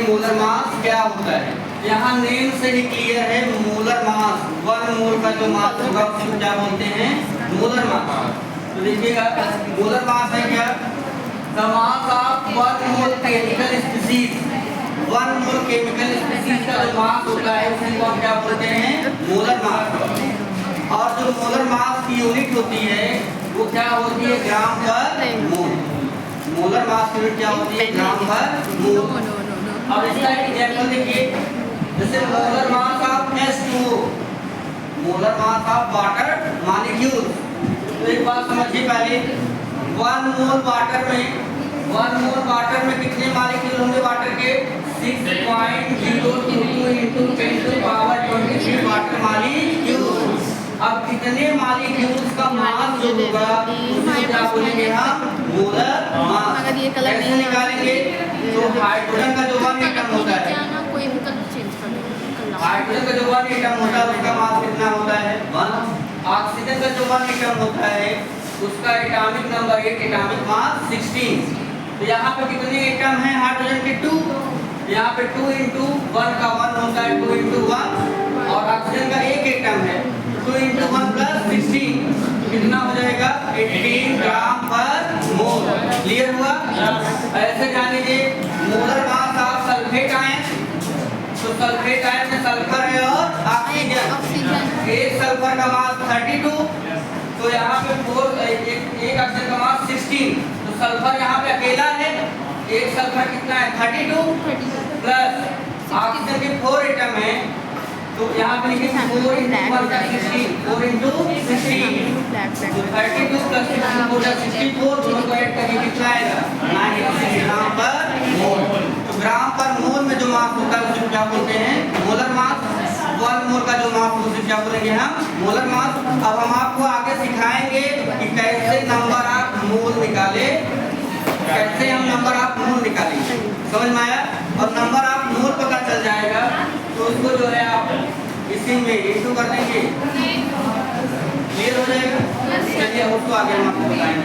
Molar mass क्या होता है। यहाँ नेम से ही क्लियर है, मोलर मास 1 मोल का जो मास होगा उसको क्या बोलते हैं, मोलर मास। तो देखिएगा मोलर मास है क्या, the mass of 1 mole chemical species, 1 mole chemical species का जो मास होता है उसी को हम क्या बोलते हैं, मोलर मास। और जो मोलर मास की यूनिट होती है वो क्या होती है, ग्राम पर मोल। मोलर मास की यूनिट क्या होती है, ग्राम पर मोल। अब इसका एक एग्जांपल देखिए, जैसे molar mass of H2O, molar mass of water molecule. तो एक बात समझिए पहले, 1 मोल वाटर में कितने मॉलिक्यूल होंगे वाटर के, 6.022 into 10⁻23 वाटर मॉलिक्यूल। अब कितने मॉलिक्यूल्स का मास जो होगा उसे क्या बोलेंगे हम, मोलर मास। कैसे निकालेंगे, तो हाइड्रोजन का जो 1 एटम होता है, हाइड्रोजन का जो 1 एटम होता है उसका मास कितना होता है, 1। ऑक्सीजन का जो 1 एटम होता है उसका एटॉमिक नंबर 8, एटॉमिक मास 16। तो यहाँ पे कितने एटम हैं हाइड्रोजन के, 2। यहाँ पे 2 into 1 का 1 होता है, 2 into 1। और ऑक्सीजन का 1 एटम है, 2 into 1 plus 16 कितना हो जाएगा, 18 ग्राम पर मोल। क्लियर हुआ। ऐसे जान लीजिए molar mass of sulphate ion, तो सल्फेट आयन में सल्फर है और ऑक्सीजन, एक सल्फर का मास 32, तो यहाँ पे एक ऑक्सीजन का मास 16, तो सल्फर यहाँ पे अकेला है, एक सल्फर कितना है 32 प्लस ऑक्सीजन के 4 एटम है, तो यहाँ पे लिखेंगे 4 into 1 का 16, 4 into 16, तो 32 plus 16 हो जाएगा 64, दोनों को ऐड करके कितना आएगा, 96 ग्राम पर मोल। तो ग्राम पर मोल में जो मास होता है उसे क्या बोलते हैं, मोलर मास। 1 मोल का जो मास उसे क्या बोलेंगे हम, मोलर मास। अब हम आपको आगे सिखाएंगे कि कैसे नंबर ऑफ मोल निकाले, कैसे हम नंबर ऑफ मोल निकालेंगे, समझ में आया। और नंबर ऑफ मोल पता चल जाएगा तो उसको जो है आप इसी में इंटू कर देंगे, क्लियर हो जाएगा। चलिए उसको आगे हम आपको बताएंगे।